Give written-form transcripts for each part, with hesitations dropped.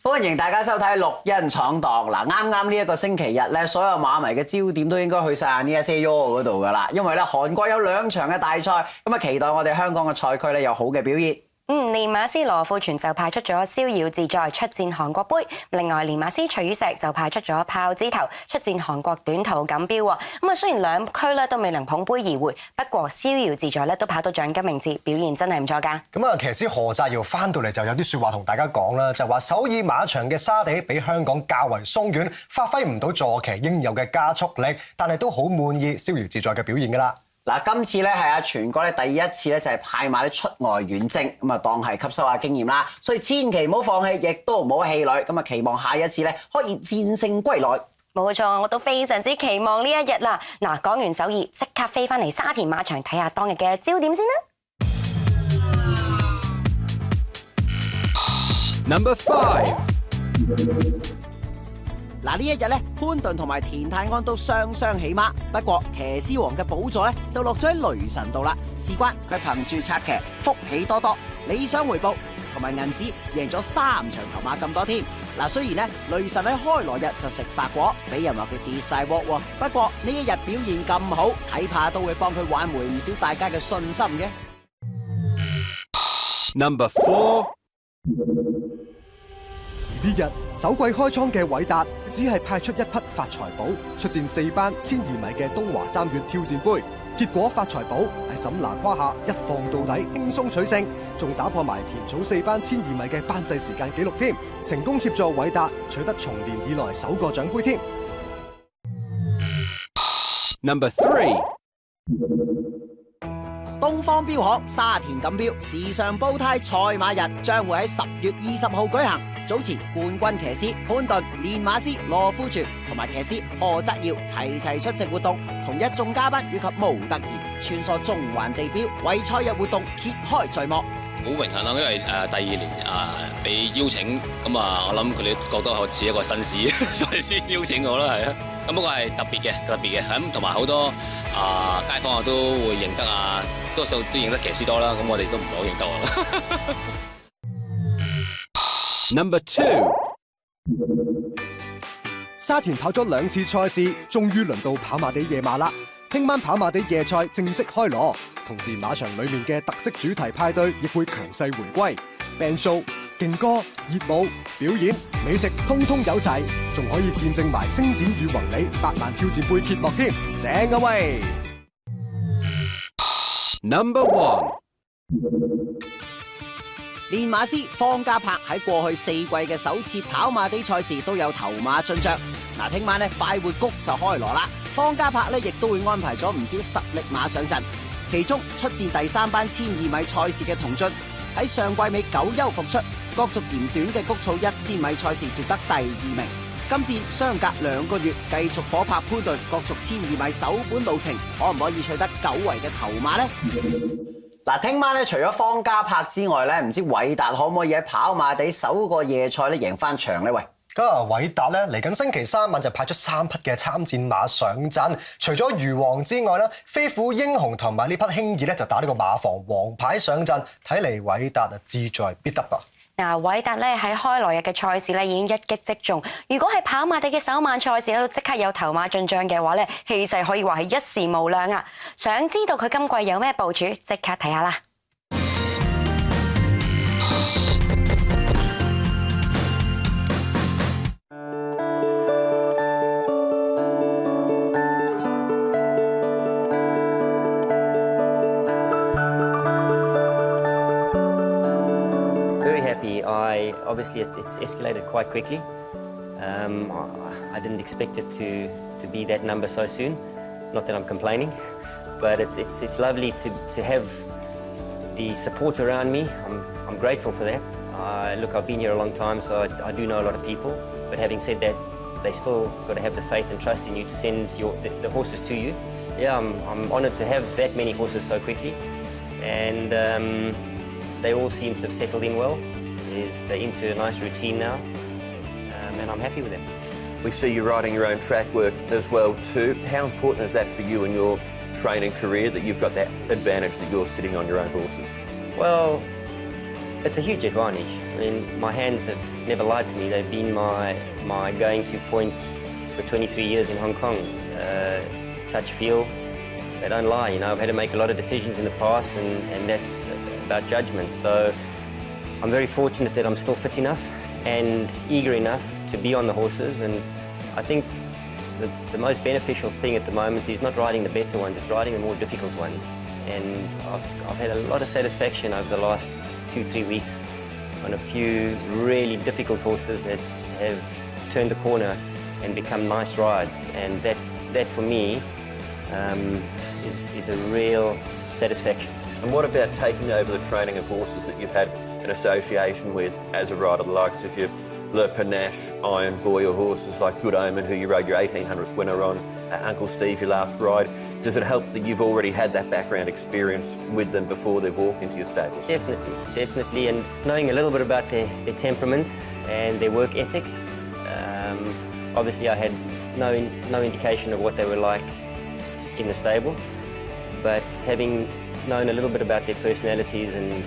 歡迎大家收睇《綠茵闖蕩》嗱，啱呢一個星期日咧，所有馬迷嘅焦點都應該去晒呢一些 U 嗰度噶啦，因為咧韓國有2場嘅大賽，咁啊期待我哋香港嘅賽區咧有好嘅表現。練馬師羅富全就派出咗逍遙自在出戰韓國杯，另外練馬師徐宇石就派出咗豹子頭出戰韓國短途錦標喎。咁啊，雖然兩區咧都未能捧杯而回，不過逍遙自在咧都跑到獎金名次，表現真係唔錯㗎。咁啊，騎師何澤堯翻到嚟就有啲説話同大家講啦，就話首爾馬場嘅沙地比香港較為鬆軟，發揮唔到坐騎應有嘅加速力，但係都好滿意逍遙自在嘅表現㗎啦。嗱，今次咧係阿全哥咧第一次咧就係派馬咧出外遠征，咁啊當係吸收下經驗啦，所以千祈唔好放棄，亦都唔好氣餒，咁啊期望下一次咧可以戰勝歸來。冇錯，我都非常之期望呢一日啦。嗱，講完首爾，即刻飛翻嚟沙田馬場睇下當日嘅焦點先啦。Number 5。嗱，呢一日咧，潘頓同埋田泰安都雙雙起馬，不過騎師王嘅寶座咧就落咗喺雷神度啦。事關佢憑住策騎福喜多多、理想回報同埋銀紙贏咗3場頭馬咁多添。嗱，雖然咧雷神喺開鑼日就食白果，俾人話佢跌晒鑊喎，不過呢一日表現咁好，睇怕都會幫佢挽回唔少大家嘅信心嘅。Number 4。呢日首季開倉嘅韋達只係派出一匹發財寶出戰4班1200米嘅東華3月挑戰杯，結果發財寶喺沈拿胯下一放到底，輕鬆取勝，仲打破埋田草4班1200米嘅班制時間紀錄添，成功協助韋達取得從年以來首個獎杯添。Number 3。東方標行沙田錦標時尚煲呔賽馬日將會喺10月20號舉行。早前冠軍騎師潘頓、練馬師羅富全同埋騎師何澤堯齊出席活動，同一眾嘉賓以及模特兒穿梭中環地標，為賽日活動揭開序幕。好榮幸啦，因為第2年被邀請，咁我諗佢哋覺得我似一個紳士，所以先邀請我啦，係啊。咁不過係特別嘅，咁同埋好多街坊都會認得多數都認得騎師多啦，咁我哋都唔係好認得我啦。Number 2。沙田跑咗2次賽事，終於輪到跑馬地夜馬啦！聽晚跑馬地夜賽正式開鑼，同時馬場裏面嘅特色主題派對亦會強勢回歸 ，band show、勁歌、熱舞、表演、美食通通有齊，仲可以見證埋星展與宏利8萬挑戰杯揭幕添，正啊喂 ！Number 1。練馬師方嘉柏喺過去4季嘅首次跑馬地賽事都有頭馬進帳。嗱，聽晚咧快活谷就開鑼啦，方嘉柏咧亦都會安排咗唔少實力馬上陣，其中出戰第3班1200米賽事嘅童駿喺上季尾9休復出，角逐嫌短嘅谷草1000米賽事奪得第2名。今戰相隔2個月，繼續火拍潘頓角逐1200米首本路程，可唔可以取得久違嘅頭馬呢？嗱，聽晚咧除咗方嘉柏之外咧，唔知韋達可唔可以喺跑馬地首個夜賽咧贏翻場呢？喂，咁韋達咧嚟緊星期3晚就派出3匹嘅參戰馬上陣，除咗魚王之外啦，飛虎英雄同埋呢匹輕易咧就打呢個馬房王牌上陣，睇嚟韋達志在必得啊！嗱，韋達咧喺開鑼日嘅賽事咧已經一擊即中，如果係跑馬地嘅首晚賽事咧都即刻有頭馬進帳嘅話咧，氣勢可以話係一時無兩啊！想知道佢今季有咩部署，即刻睇下啦！Obviously, it's escalated quite quickly. I didn't expect it to be that number so soon. Not that I'm complaining, but it's lovely to have the support around me. I'm grateful for that. Look, I've been here a long time, so I do know a lot of people. But having said that, they still got to have the faith and trust in you to send the horses to you. Yeah, I'm honoured to have that many horses so quickly, and they all seem to have settled in well. They're into a nice routine now, and I'm happy with them. We see you riding your own track work as well too. How important is that for you in your training career, that you've got that advantage that you're sitting on your own horses? Well, It's a huge advantage. I mean, my hands have never lied to me. They've been my going-to point for 23 years in Hong Kong. Touch, feel, they don't lie. You know, I've had to make a lot of decisions in the past, and that's about judgment. So I'm very fortunate that I'm still fit enough and eager enough to be on the horses, and I think the most beneficial thing at the moment is not riding the better ones, it's riding the more difficult ones. And I've had a lot of satisfaction over the last 2-3 weeks on a few really difficult horses that have turned the corner and become nice rides, and that for me is a real satisfaction. And what about taking over the training of horses that you've had an association with as a rider, the likes of your Le Panache, Iron Boy, or horses like Good Omen, who you rode your 1800th winner on, Uncle Steve, your last ride? Does it help that you've already had that background experience with them before they've walked into your stables? Definitely, and knowing a little bit about their temperament and their work ethic. Obviously I had no indication of what they were like in the stable, but having known a little bit about their personalities and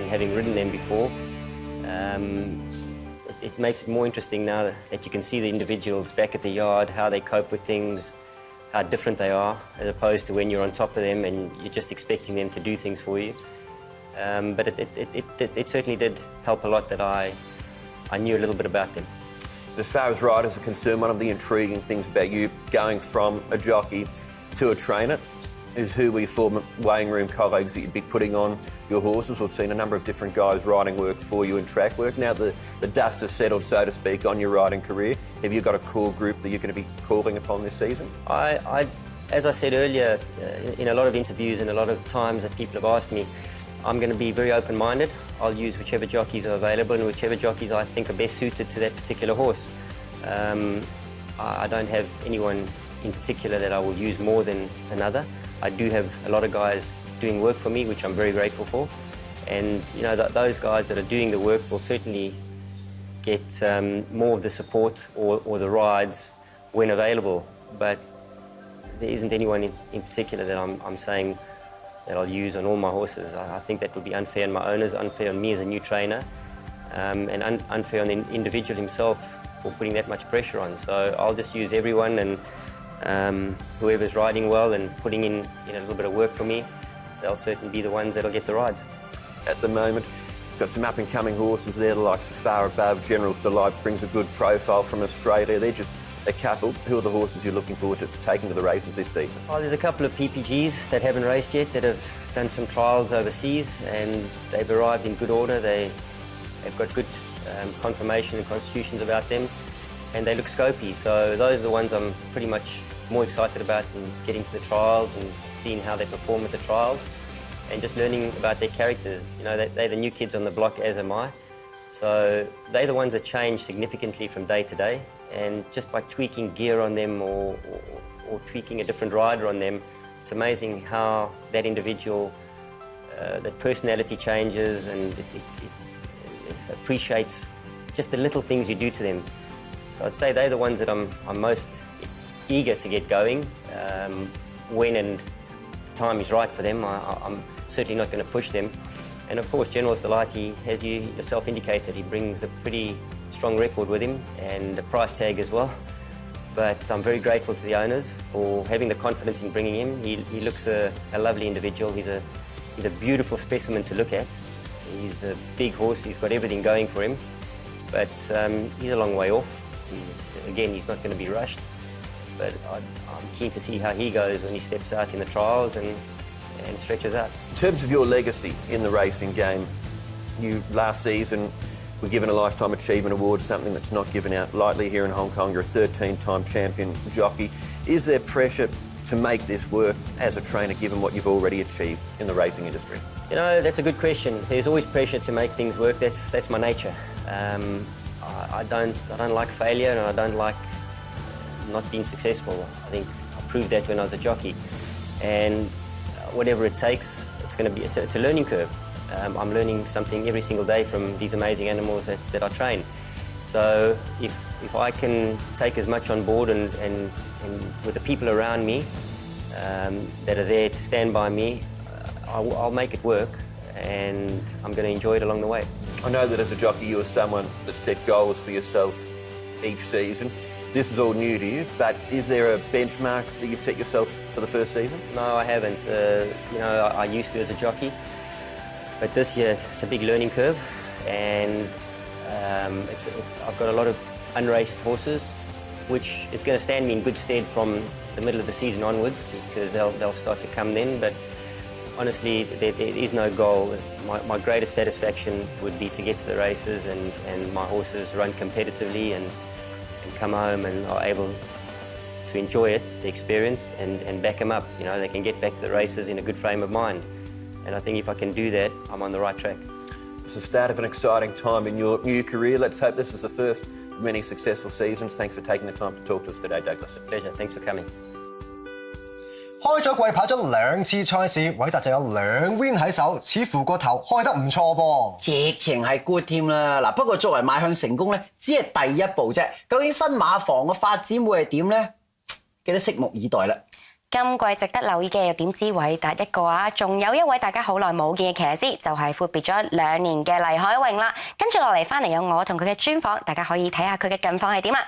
having ridden them before, it makes it more interesting now that you can see the individuals back at the yard, how they cope with things, how different they are, as opposed to when you're on top of them and you're just expecting them to do things for you. But it certainly did help a lot that I knew a little bit about them. As far as riders are concerned, one of the intriguing things about you going from a jockey to a trainer is who were your former weighing room colleagues that you'd be putting on your horses. We've seen a number of different guys riding work for you in track work. Now the dust has settled, so to speak, on your riding career. Have you got a core group that you're going to be calling upon this season? As I said earlier, in a lot of interviews and a lot of times that people have asked me, I'm going to be very open-minded. I'll use whichever jockeys are available and whichever jockeys I think are best suited to that particular horse. I don't have anyone in particular that I will use more than another. I do have a lot of guys doing work for me, which I'm very grateful for. And you know, those guys that are doing the work will certainly get more of the support or the rides when available. But there isn't anyone in particular that I'm saying that I'll use on all my horses. I think that would be unfair on my owners, unfair on me as a new trainer, and unfair on the individual himself for putting that much pressure on. So I'll just use everyone, and whoever's riding well and putting in a little bit of work for me, they'll certainly be the ones that'll get the rides. At the moment, you've got some up-and-coming horses there, the likes of Far Above, General's Delight brings a good profile from Australia. They're just a couple. Who are the horses you're looking forward to taking to the races this season? Oh, there's a couple of PPGs that haven't raced yet that have done some trials overseas, and they've arrived in good order. They've got good confirmation and constitutions about them, and they look scopy. So those are the ones I'm pretty much more excited about in getting to the trials and seeing how they perform at the trials and just learning about their characters. You know, they're the new kids on the block, as am I. So they're the ones that change significantly from day to day, and just by tweaking gear on them or tweaking a different rider on them, it's amazing how that individual, that personality changes, and it appreciates just the little things you do to them. So I'd say they're the ones that I'm most eager to get going when and the time is right for them. I'm certainly not going to push them. And of course, General's Delight, as you yourself indicated, he brings a pretty strong record with him and a price tag as well. But I'm very grateful to the owners for having the confidence in bringing him. He looks a lovely individual. He's a beautiful specimen to look at. He's a big horse. He's got everything going for him. But he's a long way off. He's not going to be rushed. But I'm keen to see how he goes when he steps out in the trials and stretches out. In terms of your legacy in the racing game, you last season were given a Lifetime Achievement Award, something that's not given out lightly here in Hong Kong. You're a 13-time champion jockey. Is there pressure to make this work as a trainer, given what you've already achieved in the racing industry? You know, that's a good question. There's always pressure to make things work. That's my nature. I don't like failure, and I don't like not being successful. I think I proved that when I was a jockey. And whatever it takes, it's a learning curve. I'm learning something every single day from these amazing animals that I train. So if I can take as much on board and with the people around me that are there to stand by me, I'll make it work. and I'm going to enjoy it along the way. I know that as a jockey, you are someone that set goals for yourself each season. This is all new to you, but is there a benchmark that you set yourself for the first season? No, I haven't. I used to as a jockey, but this year it's a big learning curve, and I've got a lot of unraced horses, which is going to stand me in good stead from the middle of the season onwards, because they'll start to come then. But honestly, there is no goal. My greatest satisfaction would be to get to the races and my horses run competitively and come home and are able to enjoy it, the experience, and back them up. They can get back to the races in a good frame of mind. And I think if I can do that, I'm on the right track. It's the start of an exciting time in your new career. Let's hope this is the first of many successful seasons. Thanks for taking the time to talk to us today, Douglas. Pleasure. Thanks for coming. 開咗季跑咗2次賽事，韋達就有2 win 喺手，似乎個頭開得唔錯噃。直情係 good 添啦！嗱，不過作為邁向成功咧，只係第一步啫。究竟新馬房嘅發展會係點咧？記得拭目以待啦！今季值得留意嘅又點知韋達一個啊？仲有一位大家好耐冇見嘅騎師，就係闊別咗2年嘅黎海榮啦。跟住落嚟翻嚟有我同佢嘅專訪，大家可以睇下佢嘅近況係點啊！